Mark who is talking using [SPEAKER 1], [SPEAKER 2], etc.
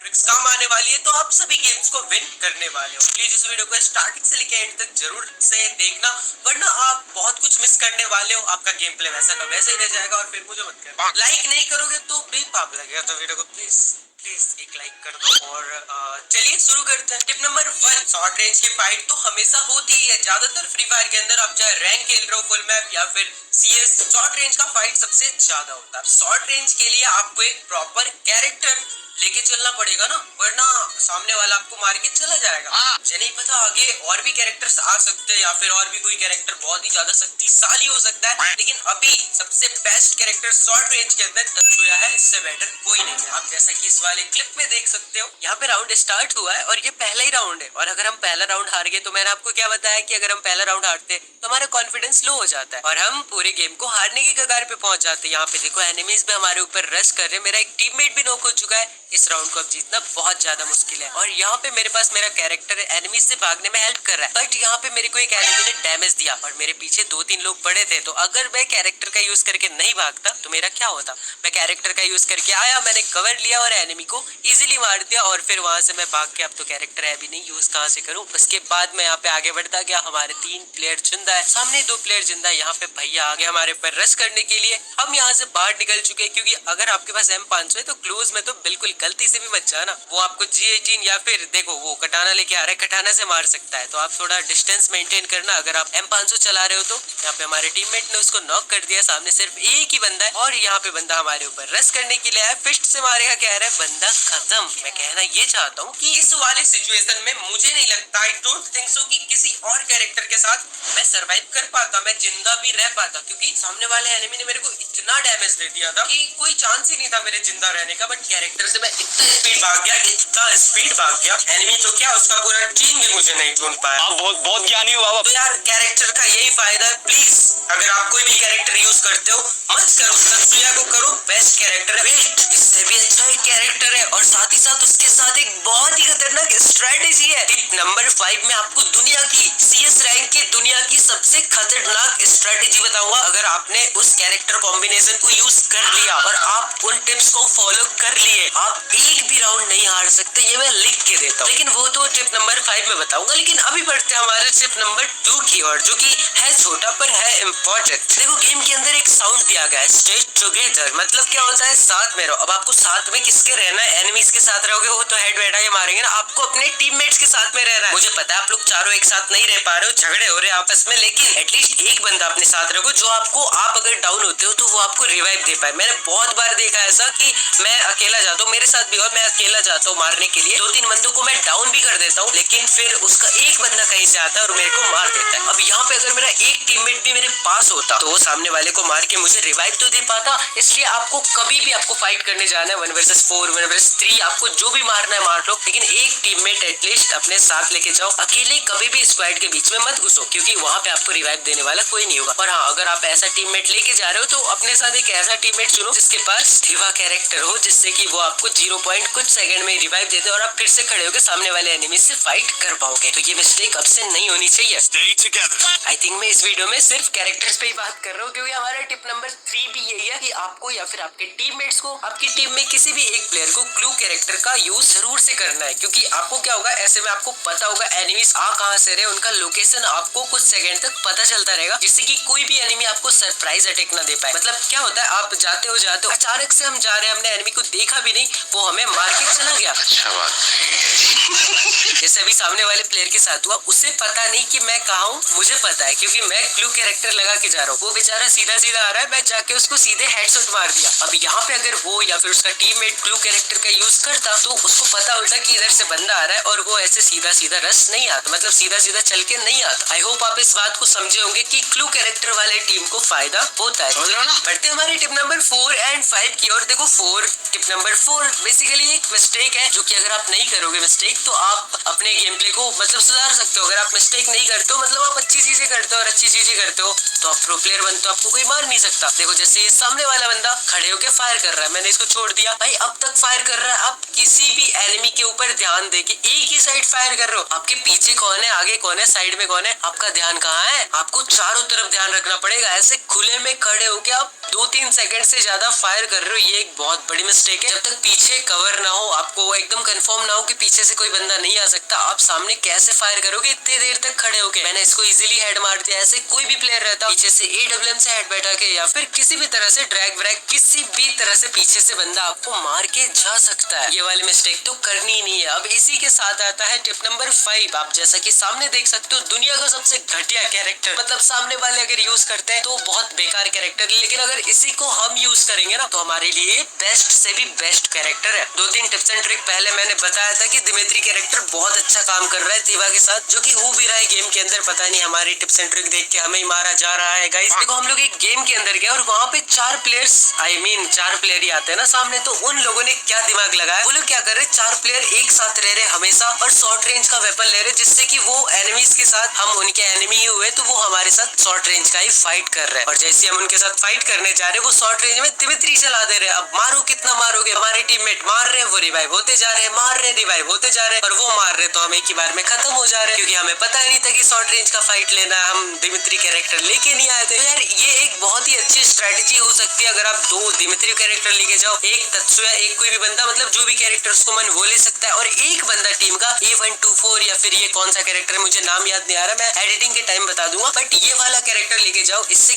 [SPEAKER 1] Tricks काम आने वाली है, तो आप सभी गेम्स को विन करने वाले हो। प्लीज इस वीडियो को स्टार्टिंग से लेकर एंड तक जरूर से देखना, वरना आप बहुत कुछ मिस करने वाले हो। आपका गेम प्ले वैसा का वैसा ही रह जाएगा और फिर मुझे मत करना। लाइक नहीं करोगे तो भी पाप लगेगा, तो वीडियो को प्लीज एक लाइक कर दो। और चलिए शुरू करते हैं। टिप नंबर 1, शॉर्ट रेंज की फाइट तो हमेशा होती ही है। ज्यादातर फ्री फायर के अंदर आप चाहे रैंक खेल रहे हो, फुल मैप या फिर CS, शॉर्ट रेंज का फाइट सबसे ज्यादा होता है। शॉर्ट रेंज के लिए आपको एक प्रॉपर कैरेक्टर लेके चलना पड़ेगा ना, वरना सामने वाला आपको मार के चला जाएगा। मुझे नहीं पता आगे और भी कैरेक्टर्स आ सकते हैं या फिर और भी कोई कैरेक्टर बहुत ही ज्यादा शक्तिशाली हो सकता है, लेकिन अभी सबसे बेस्ट कैरेक्टर शॉर्ट रेंज के अंदर तत्सुया है। इससे बेटर कोई नहीं है। आप जैसा कि इस वाले क्लिप में देख सकते हो, यहाँ पे राउंड स्टार्ट हुआ है और ये पहला ही राउंड है। और अगर हम पहला राउंड हार गए तो मैंने आपको क्या बताया कि अगर हम पहला राउंड हारते तो हमारा कॉन्फिडेंस लो हो जाता है और हम पूरे गेम को हारने की कगार पे पहुंच जाते हैं। यहाँ पे देखो एनिमीज भी हमारे ऊपर रश कर रहे हैं। मेरा एक टीममेट भी नॉक हो चुका है। इस राउंड को अब जीतना बहुत ज्यादा मुश्किल है और यहाँ पे मेरे पास मेरा कैरेक्टर एनिमी से भागने में हेल्प कर रहा है, बट यहाँ पे मेरे को एक एनिमी ने डैमेज दिया और मेरे पीछे 2-3 लोग पड़े थे। तो अगर मैं कैरेक्टर का यूज करके नहीं भागता तो मेरा क्या होता। मैं कैरेक्टर का यूज करके आया, मैंने कवर लिया और एनिमी को इजीली मार दिया और फिर वहां से मैं भाग के अब तो कैरेक्टर है भी नहीं, यूज कहाँ से करूँ। उसके बाद मैं यहाँ पे आगे बढ़ता गया। हमारे 3 प्लेयर जिंदा है, सामने 2 प्लेयर जिंदा है। यहाँ पे भैया आगे हमारे पर रश करने के लिए। हम यहाँ से बाहर निकल चुके हैं, क्योंकि अगर आपके पास M500 है तो क्लोज में तो बिल्कुल गलती से भी मत जाना। वो आपको G18 या फिर देखो वो कटाना लेके आ रहा है, कटाना से मार सकता है, तो आप थोड़ा डिस्टेंस मेंटेन करना। अगर आप M500 चला रहे हो तो यहाँ पे हमारे टीममेट ने उसको नॉक कर दिया। सामने सिर्फ एक ही बंदा है और यहाँ पे बंदा हमारे ऊपर रश करने के लिए आया। फिस्ट से मारेगा, कह रहा है बंदा खत्म। मैं कहना ये चाहता हूँ कि इस वाले सिचुएशन में मुझे नहीं लगता, आई डोंट थिंक सो कि किसी और कैरेक्टर के साथ मैं सरवाइव कर पाता, मैं जिंदा भी रह पाता, क्योंकि सामने वाले एनिमी ने मेरे को इतना डैमेज दे दिया था कि कोई चांस ही नहीं था मेरे जिंदा रहने का। बट कैरेक्टर से मैं इतना स्पीड भाग गया, इतना स्पीड भाग गया, एनिमी तो क्या उसका पूरा टीम भी मुझे नहीं ढूंढ पाया।
[SPEAKER 2] आप बहुत ज्ञानी हो बाबा।
[SPEAKER 1] तो यार कैरेक्टर का यही फायदा है, प्लीज अगर आप कोई भी कैरेक्टर यूज करते हो मत करो तत्सुया को, करो बेस्ट कैरेक्टर। वेट, इससे भी अच्छा एक कैरेक्टर है और साथ ही साथ उसके साथ एक बहुत ही खतरनाक स्ट्रेटेजी है। टिप नंबर 5 में आपको दुनिया की CS रैंक की दुनिया की सबसे खतरनाक स्ट्रेटेजी बताऊंगा। अगर आपने उस कैरेक्टर कॉम्बिनेशन को यूज कर लिया और आप उन टिप्स को फॉलो कर लिए, आप एक भी राउंड नहीं हार सकते। ये मैं लिख के देता हूँ, लेकिन वो तो टिप नंबर 5 में बताऊंगा। लेकिन अभी बढ़ते हैं हमारे टिप नंबर 2 की ओर, जो कि है छोटा पर है इम्पोर्टेंट। देखो गेम के अंदर एक साउंड दिया गया है, स्टे टुगेदर, मतलब क्या होता है साथ में रहो। अब आपको साथ में किसके रहना है, एनिमीज के साथ रहोगे वो तो हेड बैठा के मारेंगे ना, आपको अपने टीममेट्स के साथ में रहना है। मुझे पता है आप लोग चारों एक साथ नहीं रह पा रहे हो, झगड़े हो रहे हैं आपस में, लेकिन एटलीस्ट एक बंदा अपने साथ रखो जो आपको, आप अगर डाउन होते हो तो वो आपको रिवाइव दे पाए। मैंने बहुत बार देखा ऐसा कि मैं अकेला जाता हूँ, मेरे साथ भी और मैं अकेला जाता हूँ मारने के लिए, 2-3 बंदों को मैं डाउन भी कर देता हूँ, लेकिन फिर उसका एक बंदा कहीं से आता है और मेरे को मार देता है। अब यहाँ पे अगर मेरा एक टीममेट भी मेरे पास होता तो वो सामने वाले को मार के मुझे रिवाइव तो दे पाता। इसलिए आपको कभी भी आपको फाइट करने जाना है 1 vs 4, 1 vs 3, आपको जो भी मारना है मार लो, लेकिन एक टीममेट एटलीस्ट अपने साथ लेके जाओ। अकेले कभी भी स्क्वाड के बीच में मत घुसो, क्योंकि वहाँ पे आपको रिवाइव देने वाला कोई नहीं होगा। और हाँ, अगर आप ऐसा टीममेट लेके जा रहे हो तो अपने साथ एक ऐसा टीममेट चुनो जिसके पास दिवा कैरेक्टर हो, जिससे कि वो आपको 0 पॉइंट कुछ सेकंड में रिवाइव दे दे और आप फिर से खड़े होकर सामने वाले एनिमी से फाइट कर पाओगे। तो ये मिस्टेक अब से नहीं होनी चाहिए। आई थिंक मैं इस वीडियो में सिर्फ कैरेक्टर्स पे ही बात कर रहा हूँ, क्योंकि हमारा टिप नंबर 3 भी यही है कि आपको या फिर आपके टीममेट्स को, आपकी टीम में किसी भी एक प्लेयर को क्लू कैरेक्टर का यूज जरूर से करना है। क्योंकि आपको क्या होगा, ऐसे में आपको पता होगा एनिमीज आ कहां से रहे, उनका लोकेशन आपको कुछ सेकंड तक पता चलता रहेगा, जिससे कि कोई भी एनिमी आपको सरप्राइज अटैक ना दे पाए। मतलब क्या होता है, आप जाते हो अचानक से हम जा रहे हैं, हमने एनिमी को देखा भी नहीं, वो हमें मार के चला गया।
[SPEAKER 2] अच्छा बात।
[SPEAKER 1] जैसे अभी सामने वाले प्लेयर के साथ हुआ, उसे पता नहीं कि मैं कहा हूँ, मुझे पता है क्योंकि मैं क्लू कैरेक्टर लगा के जा रहा हूँ। वो बेचारा सीधा आ रहा है, मैं जाके उसको सीधे हेडशॉट मार दिया। अब यहाँ पे अगर वो या फिर उसका टीममेट क्लू कैरेक्टर का यूज करता तो उसको पता होता कि इधर से बंदा आ रहा है और वो ऐसे सीधा रश नहीं आता, मतलब सीधा चल के नहीं आता। आई होप आप इस बात को समझे होंगे कि क्लू कैरेक्टर वाले टीम को फायदा होता है। बढ़ते हमारे टिप नंबर 4 एंड 5 की ओर। देखो टिप नंबर 4 बेसिकली एक मिस्टेक है, जो कि अगर आप नहीं करोगे मिस्टेक तो आप अपने गेम प्ले को मतलब सुधार सकते हो। अगर आप मिस्टेक नहीं करते हो, मतलब आप अच्छी चीजें करते हो और अच्छी चीजें करते हो, तो आप प्रो प्लेयर बनते हो, आपको कोई मार नहीं सकता। देखो जैसे ये सामने वाला बंदा खड़े होके फायर कर रहा है, मैंने इसको छोड़ दिया भाई, अब तक फायर कर रहा है। आप किसी भी एनिमी के ऊपर ध्यान दे के एक ही साइड फायर कर रहे हो, आपके पीछे कौन है, आगे कौन है, साइड में कौन है, आपका ध्यान कहाँ है? आपको चारों तरफ ध्यान रखना पड़ेगा। ऐसे खुले में खड़े होके आप 2-3 सेकंड से ज्यादा फायर कर रहे हो, ये एक बहुत बड़ी मिस्टेक है। जब तक पीछे कवर ना हो, आपको एकदम कंफर्म ना हो कि पीछे से कोई बंदा नहीं आ सकता, आप सामने कैसे फायर करोगे इतनी देर तक खड़े होके? मैंने इसको इजीली हेड मार दिया। ऐसे कोई भी प्लेयर रहता पीछे से AWM से हेड बैठा के या फिर किसी भी तरह से ड्रैग व्रैग, किसी भी तरह से पीछे से बंदा आपको मार के जा सकता है। ये वाली मिस्टेक तो करनी नहीं है। अब इसी के साथ आता है टिप नंबर 5। आप जैसा कि सामने देख सकते हो, दुनिया का सबसे घटिया कैरेक्टर, मतलब सामने वाले अगर यूज करते हैं तो बहुत बेकार कैरेक्टर, लेकिन अगर इसी को हम यूज करेंगे ना तो हमारे लिए बेस्ट से भी बेस्ट कैरेक्टर है। 2-3 टिप्स एंड ट्रिक पहले मैंने बताया था कि दिमित्री कैरेक्टर बहुत अच्छा काम कर रहा है थीवा के साथ, जो कि हो भी रहा है गेम के अंदर। पता नहीं हमारी टिप्स एंड ट्रिक देख के हमें ही मारा जा रहा है गाइस। देखो हम लोग एक गेम के अंदर गए और वहाँ पे 4 प्लेयर्स, आई मीन 4 प्लेयर ही आते हैं ना सामने, तो उन लोगों ने क्या दिमाग लगाया, वो लोग क्या कर रहे, 4 प्लेयर एक साथ रह रहे हमेशा और शॉर्ट रेंज का वेपन ले रहे, जिससे कि वो एनिमीज के साथ, हम उनके एनिमी ही हुए तो वो हमारे साथ शॉर्ट रेंज का ही फाइट कर रहे हैं। और जैसे हम उनके साथ फाइट करने जा रहे हैं, वो शॉर्ट रेंज में दिमित्री चला दे रहे हैं। अब मारो कितना मारोगे, हमारे टीममेट मार रहे हैं, वो रिवाइव होते जा रहे हैं, मार रहे हैं, रिवाइव होते जा रहे हैं, और वो मार रहे तो हम एक ही बार में खत्म हो जा रहे हैं, क्योंकि हमें पता ही नहीं था कि शॉर्ट रेंज का फाइट लेना है। हम दिमित्री कैरेक्टर लेके नहीं आए थे। यार ये एक बहुत ही अच्छी स्ट्रेटेजी हो सकती है। अगर आप 2 दिमित्री कैरेक्टर लेके जाओ, एक तत्सुया, एक कोई भी बंदा, मतलब जो भी कैरेक्टर उसको मन वो ले सकता है, और एक बंदा टीम का A124 या फिर ये कौन सा कैरेक्टर है मुझे नाम याद नहीं आ रहा, मैं एडिटिंग के टाइम बता दूंगा, बट ये वाला कैरेक्टर लेके जाओ। इससे